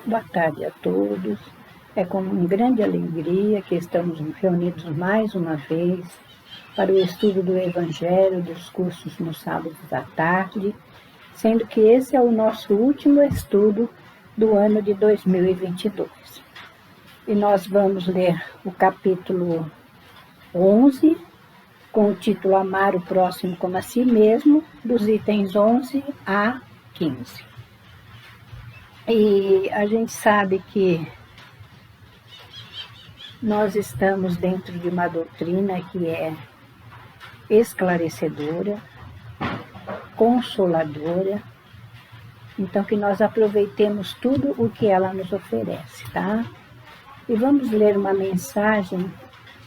Boa tarde a todos. É com grande alegria que estamos reunidos mais uma vez para o estudo do Evangelho dos cursos nos sábados à tarde, sendo que esse é o nosso último estudo do ano de 2022. E nós vamos ler o capítulo 11, com o título Amar o Próximo como a Si Mesmo, dos itens 11 a 15. E a gente sabe que nós estamos dentro de uma doutrina que é esclarecedora, consoladora, então que nós aproveitemos tudo o que ela nos oferece, tá? E vamos ler uma mensagem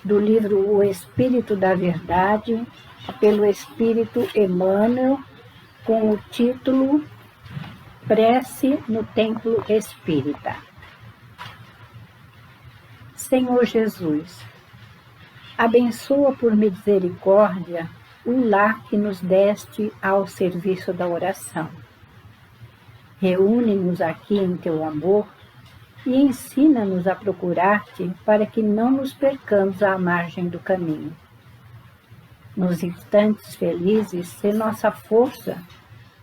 do livro O Espírito da Verdade, pelo Espírito Emmanuel, com o título Prece no Templo Espírita. Senhor Jesus, abençoa por misericórdia o lar que nos deste ao serviço da oração. Reúne-nos aqui em teu amor e ensina-nos a procurar-te para que não nos percamos à margem do caminho. Nos instantes felizes, sê nossa força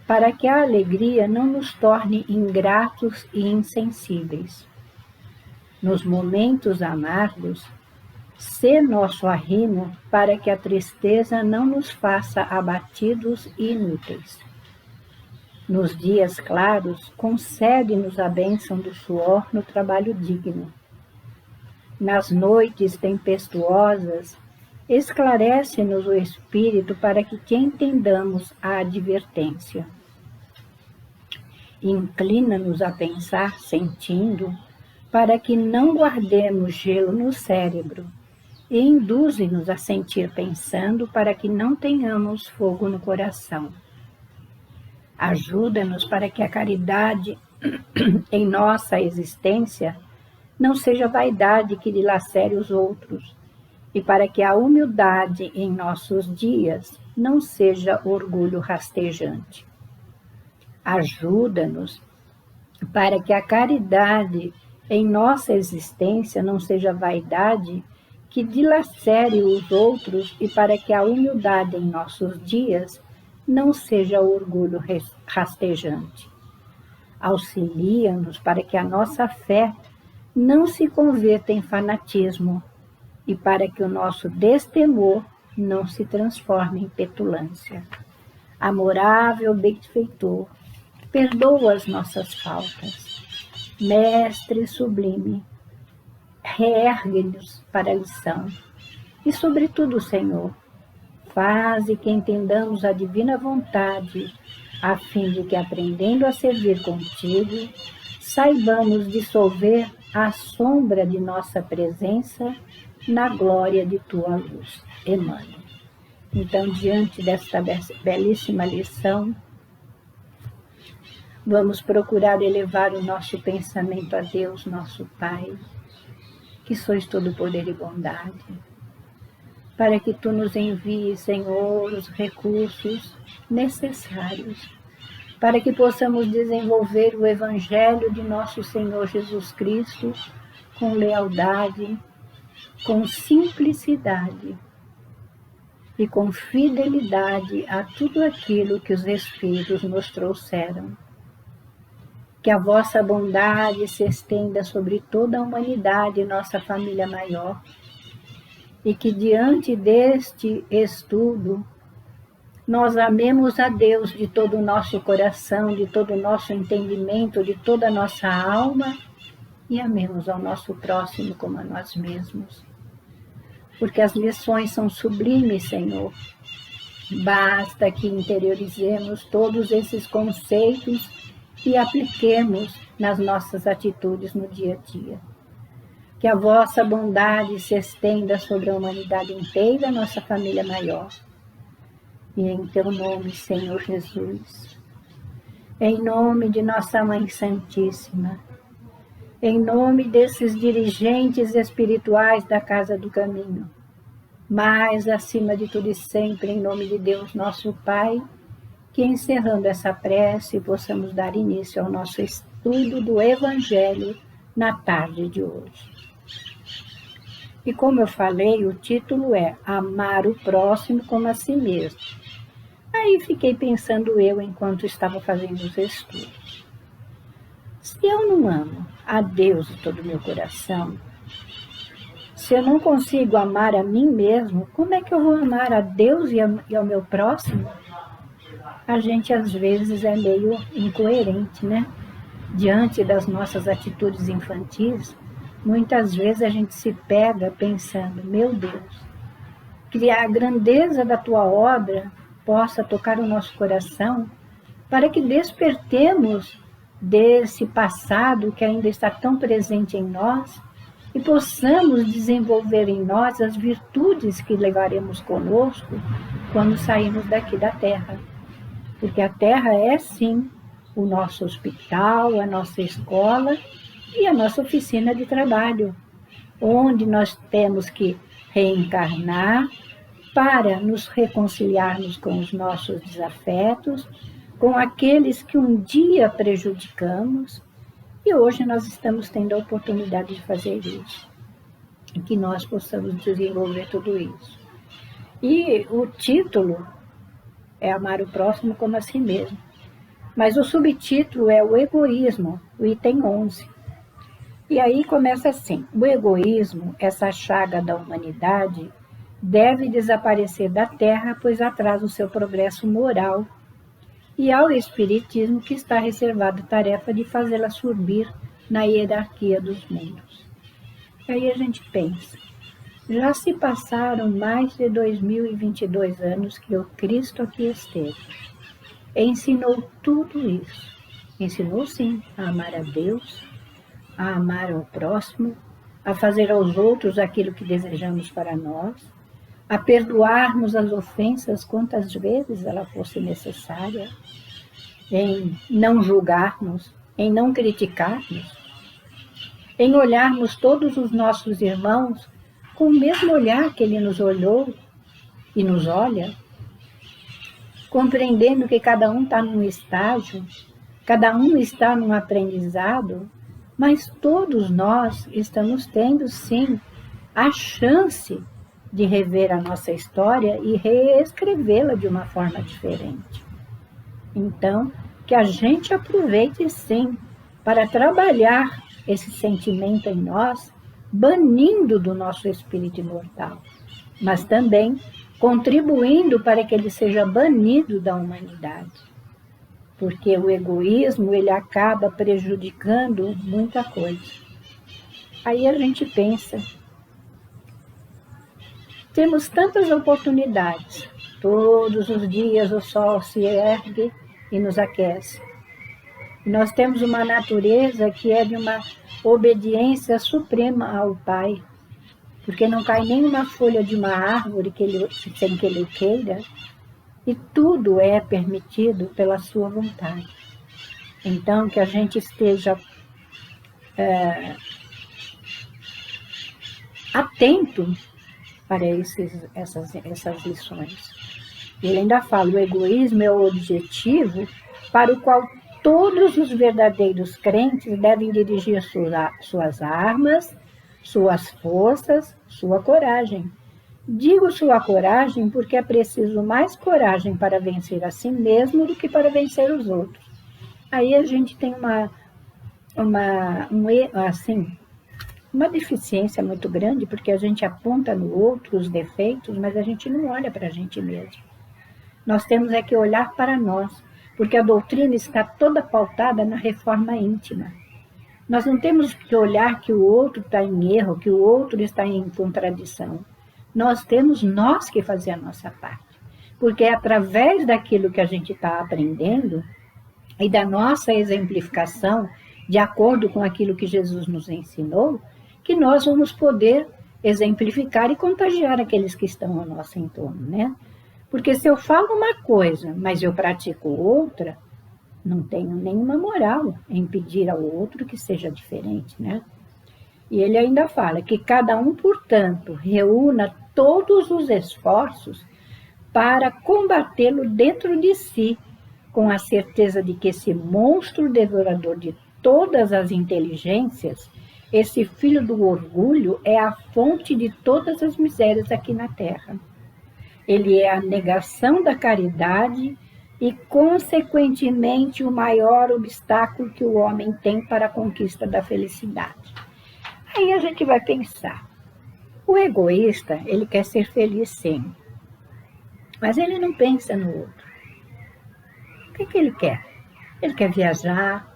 para que a alegria não nos torne ingratos e insensíveis. Nos momentos amargos, sê nosso arrimo para que a tristeza não nos faça abatidos e inúteis. Nos dias claros, concede-nos a bênção do suor no trabalho digno. Nas noites tempestuosas, esclarece-nos o espírito para que te entendamos a advertência. Inclina-nos a pensar sentindo, para que não guardemos gelo no cérebro, e induze-nos a sentir pensando, para que não tenhamos fogo no coração. Ajuda-nos para que a caridade em nossa existência não seja vaidade que dilacere os outros, e para que a humildade em nossos dias não seja orgulho rastejante. Ajuda-nos para que a caridade em nossa existência não seja vaidade que dilacere os outros e para que a humildade em nossos dias não seja orgulho rastejante. Auxilia-nos para que a nossa fé não se converta em fanatismo e para que o nosso destemor não se transforme em petulância. Amorável benfeitor, perdoa as nossas faltas. Mestre sublime, reergue-nos para a lição. E, sobretudo, Senhor, faze que entendamos a divina vontade, a fim de que, aprendendo a servir contigo, saibamos dissolver a sombra de nossa presença na glória de tua luz. Emmanuel. Então, diante desta belíssima lição, vamos procurar elevar o nosso pensamento a Deus, nosso Pai, que sois todo poder e bondade, para que tu nos envies, Senhor, os recursos necessários para que possamos desenvolver o Evangelho de nosso Senhor Jesus Cristo com lealdade, com simplicidade e com fidelidade a tudo aquilo que os Espíritos nos trouxeram. Que a vossa bondade se estenda sobre toda a humanidade, nossa família maior, e que diante deste estudo nós amemos a Deus de todo o nosso coração, de todo o nosso entendimento, de toda a nossa alma, e amemos ao nosso próximo como a nós mesmos. Porque as lições são sublimes, Senhor. Basta que interiorizemos todos esses conceitos e apliquemos nas nossas atitudes no dia a dia. Que a vossa bondade se estenda sobre a humanidade inteira, nossa família maior. E em teu nome, Senhor Jesus, em nome de nossa Mãe Santíssima, em nome desses dirigentes espirituais da Casa do Caminho, mas acima de tudo e sempre, em nome de Deus, nosso Pai, que, encerrando essa prece, possamos dar início ao nosso estudo do Evangelho na tarde de hoje. E como eu falei, o título é Amar o Próximo como a Si Mesmo. Aí fiquei pensando eu enquanto estava fazendo os estudos. Se eu não amo a Deus de todo o meu coração, se eu não consigo amar a mim mesmo, como é que eu vou amar a Deus e ao meu próximo? A gente às vezes é meio incoerente, né? Diante das nossas atitudes infantis, muitas vezes a gente se pega pensando, meu Deus, que a grandeza da tua obra possa tocar o nosso coração, para que despertemos desse passado que ainda está tão presente em nós e possamos desenvolver em nós as virtudes que levaremos conosco quando sairmos daqui da Terra. Porque a Terra é, sim, o nosso hospital, a nossa escola e a nossa oficina de trabalho, onde nós temos que reencarnar para nos reconciliarmos com os nossos desafetos, com aqueles que um dia prejudicamos, e hoje nós estamos tendo a oportunidade de fazer isso, e que nós possamos desenvolver tudo isso. E o título é Amar o Próximo como a Si Mesmo, mas o subtítulo é o egoísmo, o item 11. E aí começa assim: o egoísmo, essa chaga da humanidade, deve desaparecer da Terra, pois atrasa o seu progresso moral, e ao Espiritismo que está reservada a tarefa de fazê-la subir na hierarquia dos mundos. E aí a gente pensa, já se passaram mais de 2022 anos que o Cristo aqui esteve. Ensinou tudo isso. Ensinou, sim, a amar a Deus, a amar ao próximo, a fazer aos outros aquilo que desejamos para nós, a perdoarmos as ofensas quantas vezes ela fosse necessária, em não julgarmos, em não criticarmos, em olharmos todos os nossos irmãos com o mesmo olhar que ele nos olhou e nos olha, compreendendo que cada um está num estágio, cada um está num aprendizado, mas todos nós estamos tendo, sim, a chance de rever a nossa história e reescrevê-la de uma forma diferente. Então, que a gente aproveite, sim, para trabalhar esse sentimento em nós, banindo do nosso espírito imortal, mas também contribuindo para que ele seja banido da humanidade. Porque o egoísmo, ele acaba prejudicando muita coisa. Aí a gente pensa, temos tantas oportunidades, todos os dias o sol se ergue e nos aquece. Nós temos uma natureza que é de uma obediência suprema ao Pai, porque não cai nenhuma folha de uma árvore sem que ele queira, e tudo é permitido pela sua vontade. Então, que a gente esteja atento para essas lições. Ele ainda fala, o egoísmo é o objetivo para o qual todos os verdadeiros crentes devem dirigir suas armas, suas forças, sua coragem. Digo sua coragem porque é preciso mais coragem para vencer a si mesmo do que para vencer os outros. Aí a gente tem uma deficiência muito grande, porque a gente aponta no outro os defeitos, mas a gente não olha para a gente mesmo. Nós temos é que olhar para nós, porque a doutrina está toda pautada na reforma íntima. Nós não temos que olhar que o outro está em erro, que o outro está em contradição. Nós temos que fazer a nossa parte, porque é através daquilo que a gente está aprendendo e da nossa exemplificação, de acordo com aquilo que Jesus nos ensinou, que nós vamos poder exemplificar e contagiar aqueles que estão ao nosso entorno, né? Porque se eu falo uma coisa, mas eu pratico outra, não tenho nenhuma moral em pedir ao outro que seja diferente, né? E ele ainda fala que cada um, portanto, reúna todos os esforços para combatê-lo dentro de si, com a certeza de que esse monstro devorador de todas as inteligências, esse filho do orgulho, é a fonte de todas as misérias aqui na Terra. Ele é a negação da caridade e, consequentemente, o maior obstáculo que o homem tem para a conquista da felicidade. Aí a gente vai pensar, o egoísta, ele quer ser feliz sim, mas ele não pensa no outro. O que ele quer? Ele quer viajar,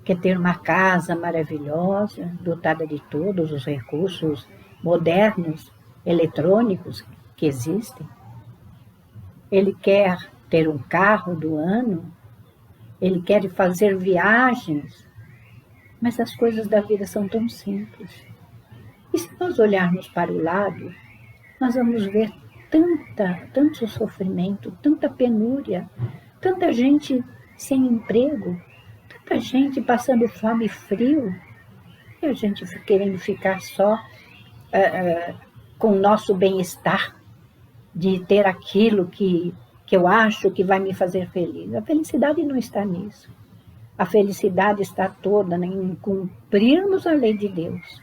quer ter uma casa maravilhosa, dotada de todos os recursos modernos, eletrônicos que existem. Ele quer ter um carro do ano, ele quer fazer viagens, mas as coisas da vida são tão simples. E se nós olharmos para o lado, nós vamos ver tanto sofrimento, tanta penúria, tanta gente sem emprego, tanta gente passando fome e frio, e a gente querendo ficar só com o nosso bem-estar, de ter aquilo que eu acho que vai me fazer feliz. A felicidade não está nisso. A felicidade está toda em cumprirmos a lei de Deus,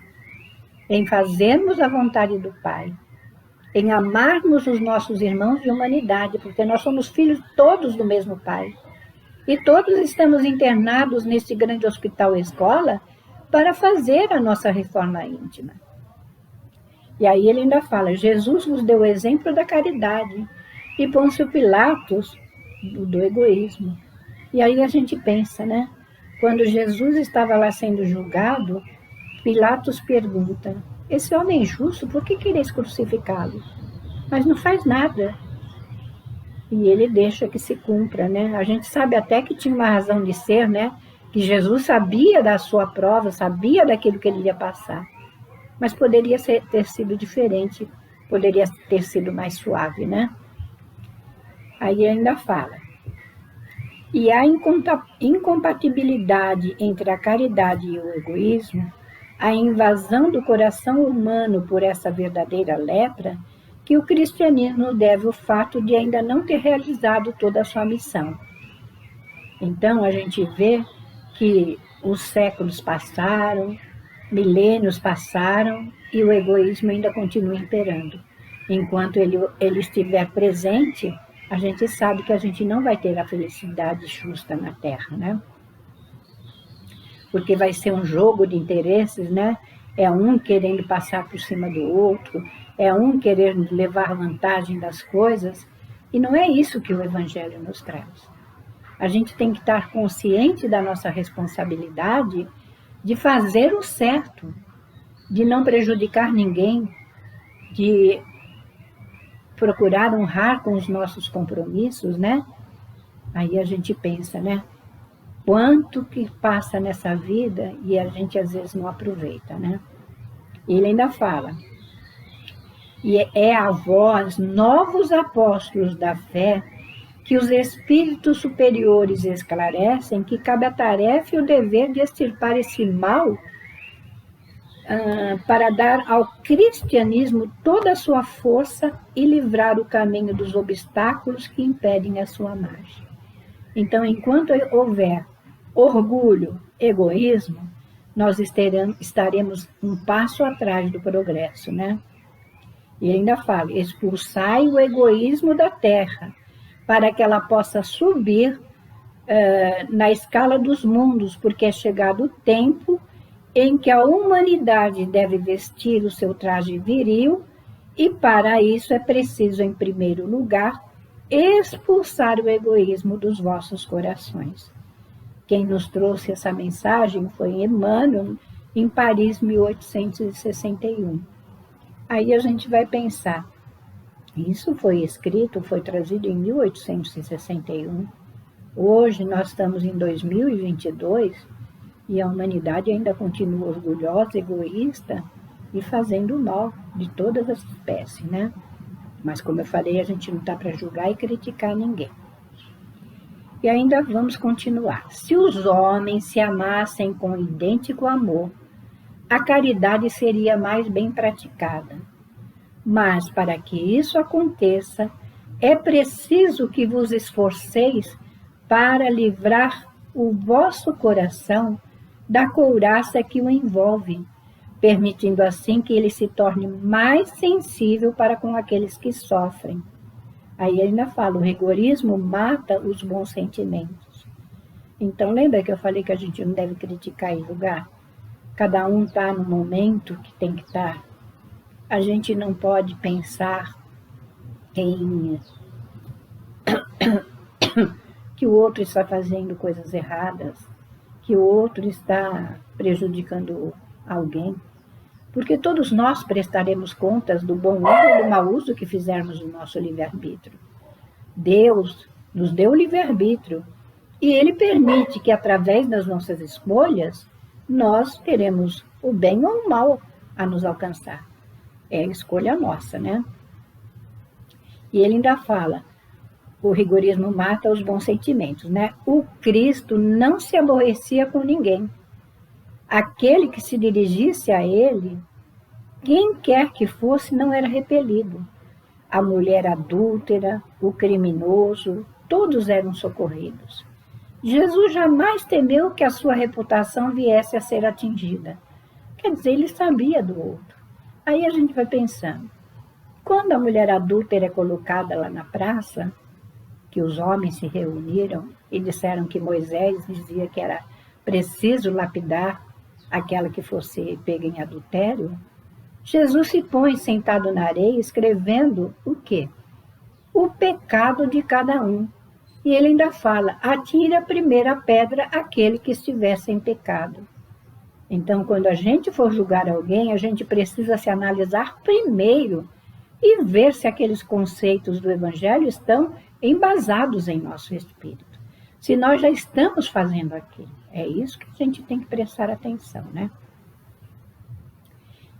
em fazermos a vontade do Pai, em amarmos os nossos irmãos de humanidade, porque nós somos filhos todos do mesmo Pai. E todos estamos internados nesse grande hospital-escola para fazer a nossa reforma íntima. E aí ele ainda fala, Jesus nos deu o exemplo da caridade e Pôncio Pilatos do egoísmo. E aí a gente pensa, né? Quando Jesus estava lá sendo julgado, Pilatos pergunta, esse homem justo, por que quereis crucificá-lo? Mas não faz nada. E ele deixa que se cumpra, né? A gente sabe até que tinha uma razão de ser, né? Que Jesus sabia da sua prova, sabia daquilo que ele ia passar. Mas poderia ter sido diferente, poderia ter sido mais suave, né? Aí ainda fala. E a incompatibilidade entre a caridade e o egoísmo, a invasão do coração humano por essa verdadeira lepra, que o cristianismo deve ao fato de ainda não ter realizado toda a sua missão. Então, a gente vê que os séculos passaram, milênios passaram, e o egoísmo ainda continua imperando. Enquanto ele estiver presente, a gente sabe que a gente não vai ter a felicidade justa na Terra, né? Porque vai ser um jogo de interesses, né? É um querendo passar por cima do outro, é um querendo levar vantagem das coisas, e não é isso que o Evangelho nos traz. A gente tem que estar consciente da nossa responsabilidade de fazer o certo, de não prejudicar ninguém, de procurar honrar com os nossos compromissos, né? Aí a gente pensa, né? Quanto que passa nessa vida e a gente às vezes não aproveita, né? E ele ainda fala, e é a vós, novos apóstolos da fé, que os espíritos superiores esclarecem que cabe a tarefa e o dever de extirpar esse mal para dar ao cristianismo toda a sua força e livrar o caminho dos obstáculos que impedem a sua marcha. Então, enquanto houver orgulho, egoísmo, nós estaremos um passo atrás do progresso, né? E ainda fala, expulsai o egoísmo da terra, para que ela possa subir na escala dos mundos, porque é chegado o tempo em que a humanidade deve vestir o seu traje viril, e para isso é preciso, em primeiro lugar, expulsar o egoísmo dos vossos corações. Quem nos trouxe essa mensagem foi Emmanuel, em Paris, 1861. Aí a gente vai pensar, isso foi escrito, foi trazido em 1861. Hoje nós estamos em 2022 e a humanidade ainda continua orgulhosa, egoísta e fazendo mal de todas as espécies, né? Mas, como eu falei, a gente não está para julgar e criticar ninguém. E ainda vamos continuar. Se os homens se amassem com idêntico amor, a caridade seria mais bem praticada. Mas, para que isso aconteça, é preciso que vos esforceis para livrar o vosso coração da couraça que o envolve, permitindo assim que ele se torne mais sensível para com aqueles que sofrem. Aí ainda fala, o rigorismo mata os bons sentimentos. Então, lembra que eu falei que a gente não deve criticar e julgar? Cada um está no momento que tem que estar. A gente não pode pensar em que o outro está fazendo coisas erradas, que o outro está prejudicando alguém, porque todos nós prestaremos contas do bom uso ou do mau uso que fizermos do nosso livre-arbítrio. Deus nos deu o livre-arbítrio e Ele permite que, através das nossas escolhas, nós teremos o bem ou o mal a nos alcançar. É a escolha nossa, né? E ele ainda fala, o rigorismo mata os bons sentimentos, né? O Cristo não se aborrecia com ninguém. Aquele que se dirigisse a ele, quem quer que fosse, não era repelido. A mulher adúltera, o criminoso, todos eram socorridos. Jesus jamais temeu que a sua reputação viesse a ser atingida. Quer dizer, ele sabia do outro. Aí a gente vai pensando, quando a mulher adúltera é colocada lá na praça, que os homens se reuniram e disseram que Moisés dizia que era preciso lapidar aquela que fosse pega em adultério, Jesus se põe sentado na areia escrevendo o quê? O pecado de cada um. E ele ainda fala, atire a primeira pedra aquele que estiver sem pecado. Então, quando a gente for julgar alguém, a gente precisa se analisar primeiro e ver se aqueles conceitos do Evangelho estão embasados em nosso espírito. Se nós já estamos fazendo aquilo. É isso que a gente tem que prestar atenção, né?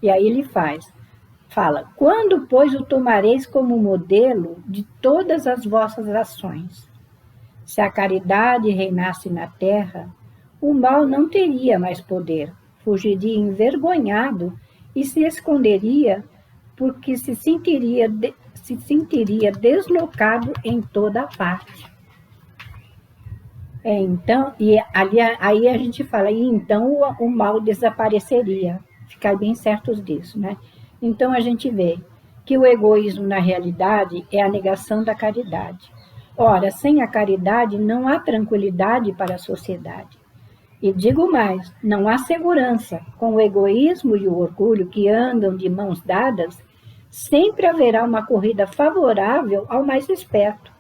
E aí ele fala, quando, pois, o tomareis como modelo de todas as vossas ações? Se a caridade reinasse na terra, o mal não teria mais poder, fugiria envergonhado e se esconderia porque se sentiria deslocado em toda a parte. Então, aí a gente fala, e então o mal desapareceria. Ficar bem certos disso, né? Então a gente vê que o egoísmo, na realidade, é a negação da caridade. Ora, sem a caridade não há tranquilidade para a sociedade. E digo mais, não há segurança. Com o egoísmo e o orgulho que andam de mãos dadas, sempre haverá uma corrida favorável ao mais esperto.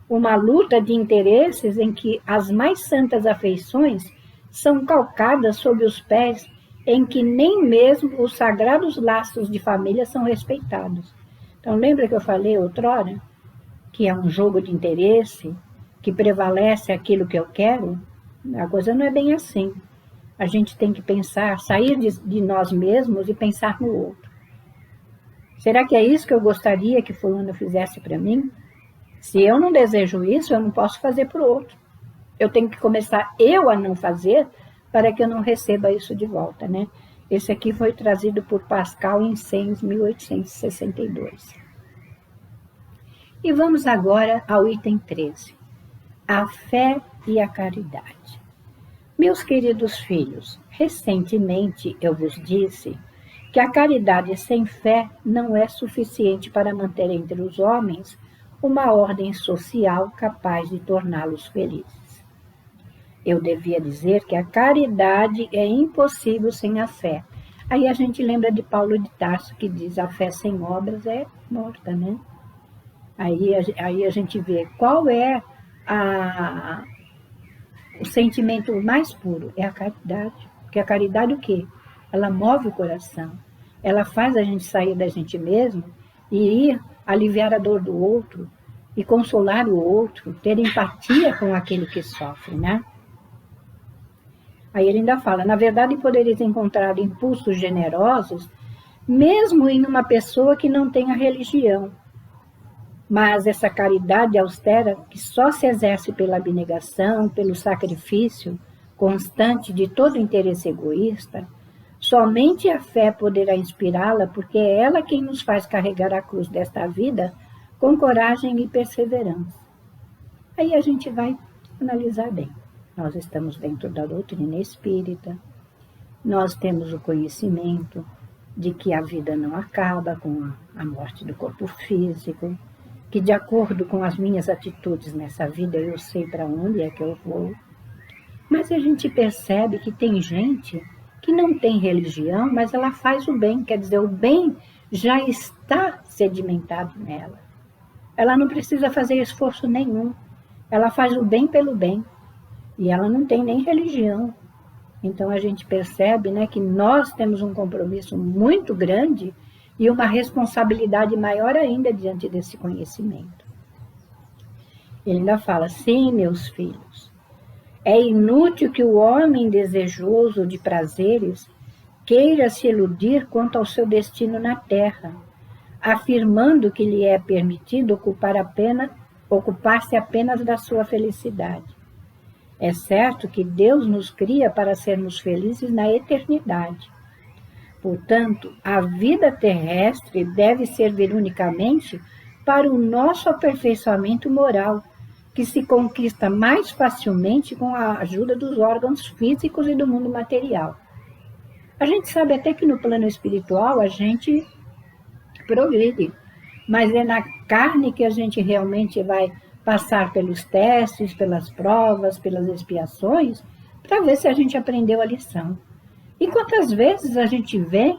Uma luta de interesses em que as mais santas afeições são calcadas sob os pés em que nem mesmo os sagrados laços de família são respeitados. Então, lembra que eu falei outrora? Que é um jogo de interesse, que prevalece aquilo que eu quero? A coisa não é bem assim. A gente tem que pensar, sair de nós mesmos e pensar no outro. Será que é isso que eu gostaria que fulano fizesse para mim? Se eu não desejo isso, eu não posso fazer para o outro. Eu tenho que começar eu a não fazer para que eu não receba isso de volta, né? Esse aqui foi trazido por Pascal em 1862. E vamos agora ao item 13. A fé e a caridade. Meus queridos filhos, recentemente eu vos disse que a caridade sem fé não é suficiente para manter entre os homens uma ordem social capaz de torná-los felizes. Eu devia dizer que a caridade é impossível sem a fé. Aí a gente lembra de Paulo de Tarso, que diz a fé sem obras é morta, né? Aí a gente vê qual é o sentimento mais puro, é a caridade. Porque a caridade o quê? Ela move o coração, ela faz a gente sair da gente mesmo e ir aliviar a dor do outro e consolar o outro, ter empatia com aquele que sofre, né? Aí ele ainda fala, na verdade podereis encontrar impulsos generosos mesmo em uma pessoa que não tenha religião. Mas essa caridade austera, que só se exerce pela abnegação, pelo sacrifício constante de todo interesse egoísta, somente a fé poderá inspirá-la, porque é ela quem nos faz carregar a cruz desta vida com coragem e perseverança. Aí a gente vai analisar bem. Nós estamos dentro da doutrina espírita, nós temos o conhecimento de que a vida não acaba com a morte do corpo físico, que de acordo com as minhas atitudes nessa vida eu sei para onde é que eu vou. Mas a gente percebe que tem gente que não tem religião, mas ela faz o bem, quer dizer, o bem já está sedimentado nela. Ela não precisa fazer esforço nenhum, ela faz o bem pelo bem, e ela não tem nem religião. Então a gente percebe, né, que nós temos um compromisso muito grande e uma responsabilidade maior ainda diante desse conhecimento. Ele ainda fala, sim, meus filhos, é inútil que o homem desejoso de prazeres queira se iludir quanto ao seu destino na terra, afirmando que lhe é permitido ocupar-se apenas da sua felicidade. É certo que Deus nos cria para sermos felizes na eternidade. Portanto, a vida terrestre deve servir unicamente para o nosso aperfeiçoamento moral, que se conquista mais facilmente com a ajuda dos órgãos físicos e do mundo material. A gente sabe até que no plano espiritual a gente progride, mas é na carne que a gente realmente vai passar pelos testes, pelas provas, pelas expiações, para ver se a gente aprendeu a lição. E quantas vezes a gente vem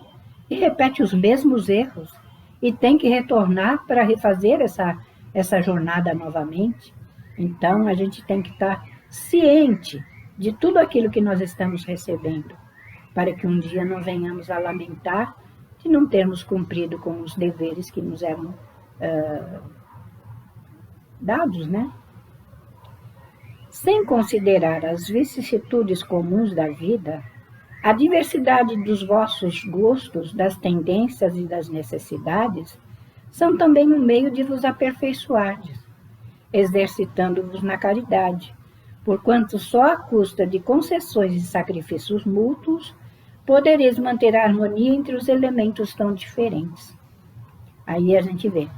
e repete os mesmos erros e tem que retornar para refazer essa jornada novamente? Então, a gente tem que estar ciente de tudo aquilo que nós estamos recebendo, para que um dia não venhamos a lamentar de não termos cumprido com os deveres que nos eram dados, né? Sem considerar as vicissitudes comuns da vida, a diversidade dos vossos gostos, das tendências e das necessidades são também um meio de vos aperfeiçoardes, exercitando-vos na caridade, porquanto só à custa de concessões e sacrifícios mútuos podereis manter a harmonia entre os elementos tão diferentes. Aí a gente vê.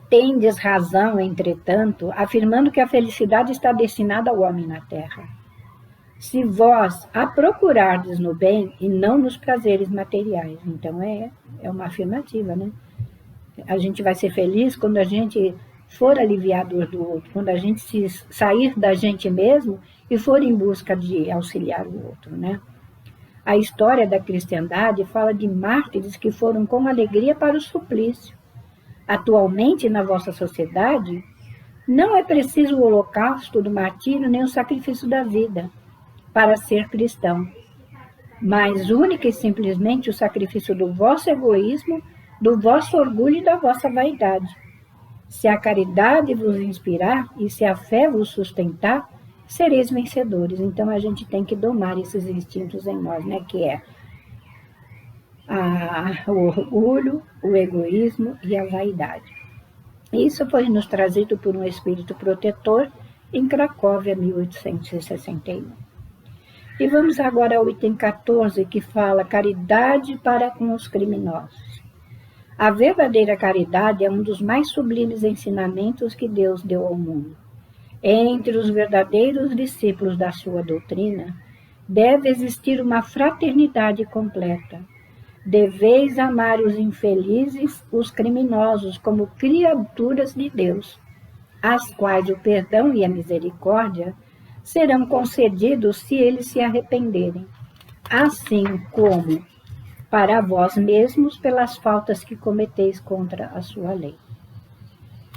Tendes razão, entretanto, afirmando que a felicidade está destinada ao homem na terra. Se vós a procurardes no bem e não nos prazeres materiais. Então é uma afirmativa, né? A gente vai ser feliz quando a gente for aliviar a dor do outro, quando a gente se sair da gente mesmo e for em busca de auxiliar o outro, né? A história da cristandade fala de mártires que foram com alegria para o suplício. Atualmente, na vossa sociedade, não é preciso o holocausto do martírio nem o sacrifício da vida para ser cristão, mas única e simplesmente o sacrifício do vosso egoísmo, do vosso orgulho e da vossa vaidade. Se a caridade vos inspirar e se a fé vos sustentar, sereis vencedores. Então a gente tem que domar esses instintos em nós, né? Que é o orgulho, o egoísmo e a vaidade. Isso foi nos trazido por um espírito protetor em Cracóvia, 1861. E vamos agora ao item 14, que fala caridade para com os criminosos. A verdadeira caridade é um dos mais sublimes ensinamentos que Deus deu ao mundo. Entre os verdadeiros discípulos da sua doutrina, deve existir uma fraternidade completa. Deveis amar os infelizes, os criminosos, como criaturas de Deus, às quais o perdão e a misericórdia serão concedidos se eles se arrependerem, assim como para vós mesmos pelas faltas que cometeis contra a sua lei.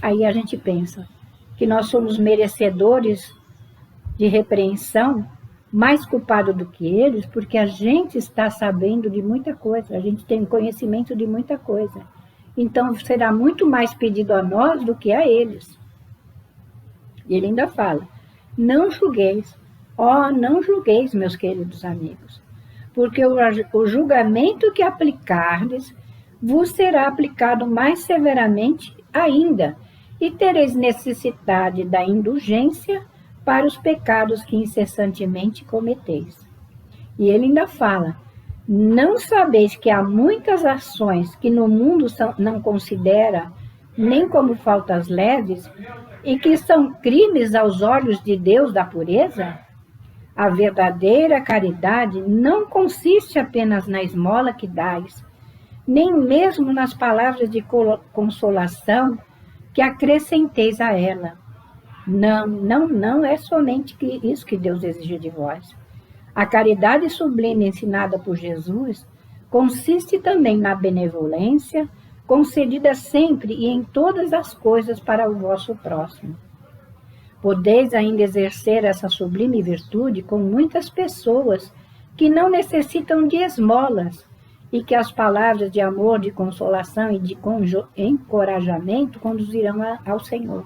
Aí a gente pensa que nós somos merecedores de repreensão, mais culpado do que eles, porque a gente está sabendo de muita coisa, a gente tem conhecimento de muita coisa. Então será muito mais pedido a nós do que a eles. E ele ainda fala, não julgueis, não julgueis, meus queridos amigos, porque o julgamento que aplicardes vos será aplicado mais severamente ainda, e tereis necessidade da indulgência para os pecados que incessantemente cometeis. E ele ainda fala, não sabeis que há muitas ações que no mundo não considera nem como faltas leves, e que são crimes aos olhos de Deus da pureza? A verdadeira caridade não consiste apenas na esmola que dais, nem mesmo nas palavras de consolação que acrescenteis a ela. Não, não, não é somente isso que Deus exige de vós. A caridade sublime ensinada por Jesus consiste também na benevolência, concedida sempre e em todas as coisas para o vosso próximo. Podeis ainda exercer essa sublime virtude com muitas pessoas que não necessitam de esmolas e que as palavras de amor, de consolação e de encorajamento conduzirão ao Senhor.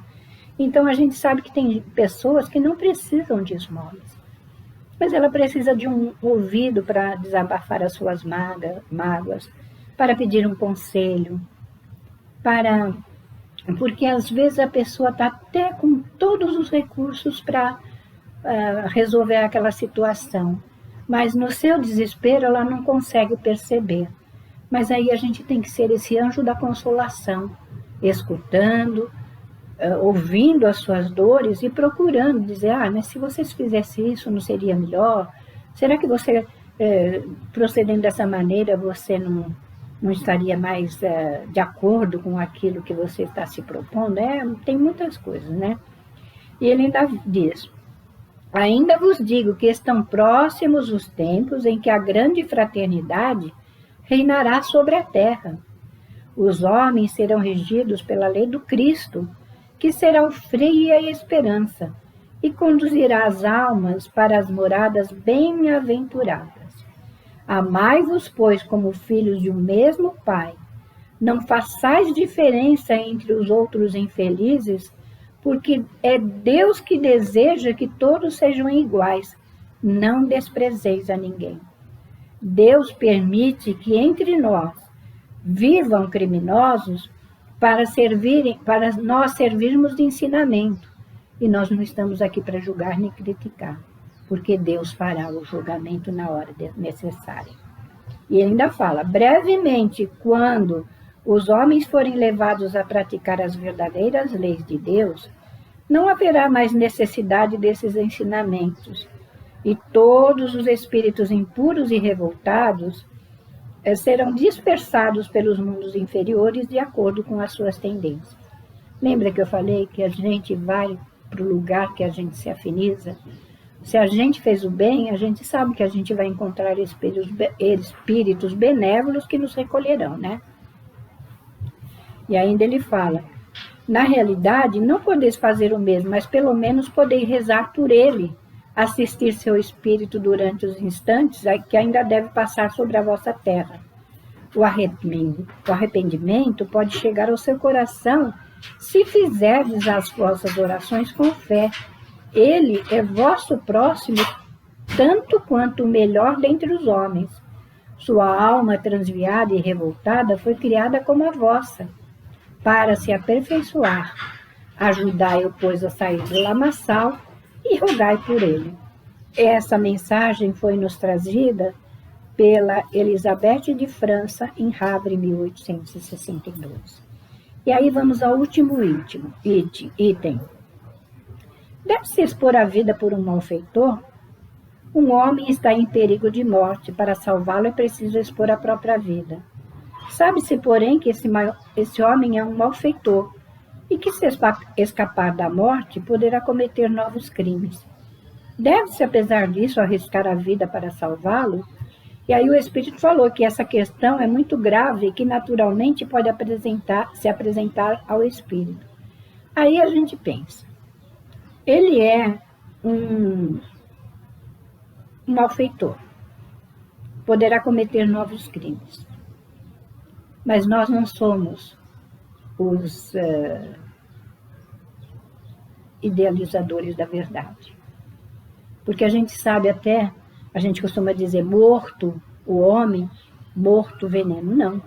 Então, a gente sabe que tem pessoas que não precisam de esmolas, mas ela precisa de um ouvido para desabafar as suas mágoas, para pedir um conselho, porque às vezes a pessoa está até com todos os recursos para resolver aquela situação, mas no seu desespero ela não consegue perceber. Mas aí a gente tem que ser esse anjo da consolação, escutando, ouvindo as suas dores e procurando dizer, mas se vocês fizessem isso, não seria melhor? Será que você, procedendo dessa maneira, você não estaria mais de acordo com aquilo que você está se propondo? Tem muitas coisas, né? E ele ainda diz, ainda vos digo que estão próximos os tempos em que a grande fraternidade reinará sobre a terra. Os homens serão regidos pela lei do Cristo, que será o freio e a esperança, e conduzirá as almas para as moradas bem-aventuradas. Amai-vos, pois, como filhos de um mesmo Pai. Não façais diferença entre os outros infelizes, porque é Deus que deseja que todos sejam iguais. Não desprezeis a ninguém. Deus permite que entre nós vivam criminosos para nós servirmos de ensinamento. E nós não estamos aqui para julgar nem criticar, porque Deus fará o julgamento na hora necessária. E ainda fala, brevemente, quando os homens forem levados a praticar as verdadeiras leis de Deus, não haverá mais necessidade desses ensinamentos, e todos os espíritos impuros e revoltados serão dispersados pelos mundos inferiores de acordo com as suas tendências. Lembra que eu falei que a gente vai para o lugar que a gente se afiniza? Se a gente fez o bem, a gente sabe que a gente vai encontrar espíritos benévolos que nos recolherão, né? E ainda ele fala, na realidade, não podeis fazer o mesmo, mas pelo menos podeis rezar por ele, assistir seu espírito durante os instantes que ainda deve passar sobre a vossa terra. O arrependimento pode chegar ao seu coração se fizerdes as vossas orações com fé. Ele é vosso próximo, tanto quanto o melhor dentre os homens. Sua alma transviada e revoltada foi criada como a vossa, para se aperfeiçoar. Ajudai-o, pois, a sair do lamaçal e rogai por ele. Essa mensagem foi nos trazida pela Elizabeth de França, em Havre, 1862. E aí vamos ao último item. Deve-se expor a vida por um malfeitor? Um homem está em perigo de morte. Para salvá-lo é preciso expor a própria vida. Sabe-se, porém, que esse homem é um malfeitor e que, se escapar da morte, poderá cometer novos crimes. Deve-se, apesar disso, arriscar a vida para salvá-lo? E aí o Espírito falou que essa questão é muito grave e que naturalmente pode se apresentar ao Espírito. Aí a gente pensa, ele é um malfeitor, poderá cometer novos crimes, mas nós não somos os idealizadores da verdade. Porque a gente sabe até, a gente costuma dizer morto o homem, morto o veneno. Não.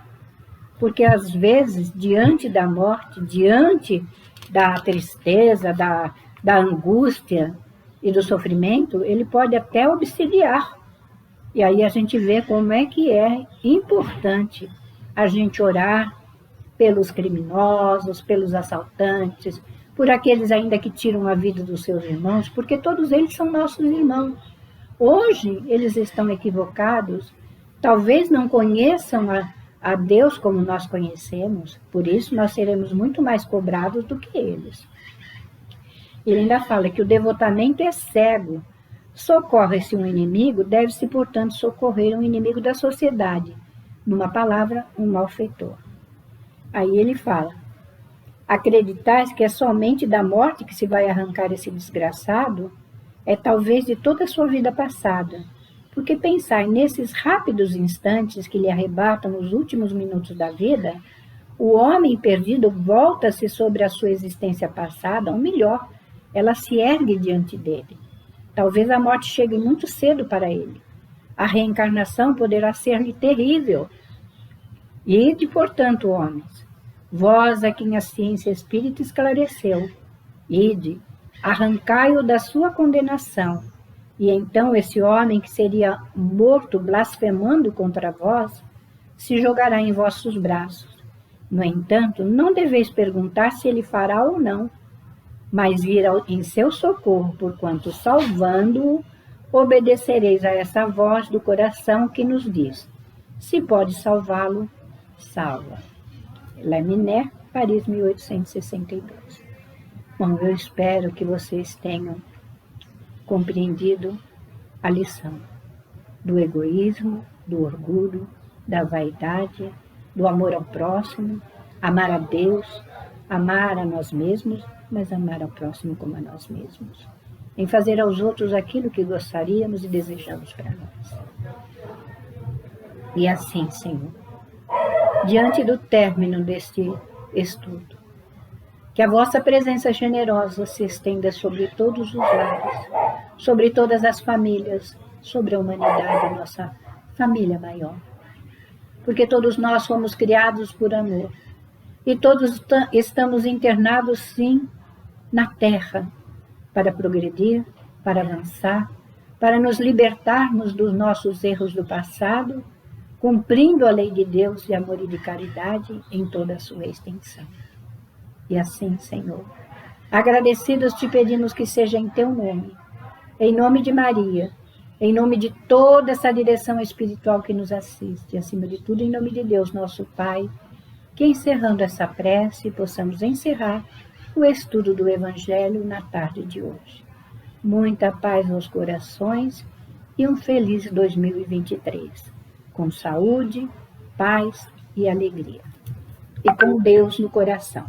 Porque às vezes, diante da morte, diante da tristeza, da angústia e do sofrimento, ele pode até obsidiar. E aí a gente vê como é que é importante a gente orar pelos criminosos, pelos assaltantes, por aqueles ainda que tiram a vida dos seus irmãos, porque todos eles são nossos irmãos. Hoje eles estão equivocados, talvez não conheçam a Deus como nós conhecemos, por isso nós seremos muito mais cobrados do que eles. Ele ainda fala que o devotamento é cego. Socorre-se um inimigo, deve-se, portanto, socorrer um inimigo da sociedade. Numa palavra, um malfeitor. Aí ele fala, acreditais que é somente da morte que se vai arrancar esse desgraçado, é talvez de toda a sua vida passada, porque pensar nesses rápidos instantes que lhe arrebatam os últimos minutos da vida, o homem perdido volta-se sobre a sua existência passada, ou melhor, ela se ergue diante dele. Talvez a morte chegue muito cedo para ele. A reencarnação poderá ser-lhe terrível. Ide, portanto, homens, vós a quem a ciência espírita esclareceu, ide, arrancai-o da sua condenação, e então esse homem que seria morto blasfemando contra vós, se jogará em vossos braços. No entanto, não deveis perguntar se ele fará ou não, mas vir em seu socorro, porquanto salvando-o, obedecereis a essa voz do coração que nos diz, se pode salvá-lo, salva. Laminé, Paris, 1862. Bom, eu espero que vocês tenham compreendido a lição do egoísmo, do orgulho, da vaidade, do amor ao próximo, amar a Deus, amar a nós mesmos, mas amar ao próximo como a nós mesmos, em fazer aos outros aquilo que gostaríamos e desejamos para nós. E assim, Senhor, diante do término deste estudo, que a vossa presença generosa se estenda sobre todos os lares, sobre todas as famílias, sobre a humanidade, a nossa família maior. Porque todos nós fomos criados por amor. E todos estamos internados, sim, na Terra, para progredir, para avançar, para nos libertarmos dos nossos erros do passado, cumprindo a lei de Deus de amor e de caridade em toda a sua extensão. E assim, Senhor, agradecidos te pedimos que seja em teu nome, em nome de Maria, em nome de toda essa direção espiritual que nos assiste, e acima de tudo em nome de Deus, nosso Pai, que encerrando essa prece, possamos encerrar o estudo do Evangelho na tarde de hoje. Muita paz nos corações e um feliz 2023, com saúde, paz e alegria. E com Deus no coração.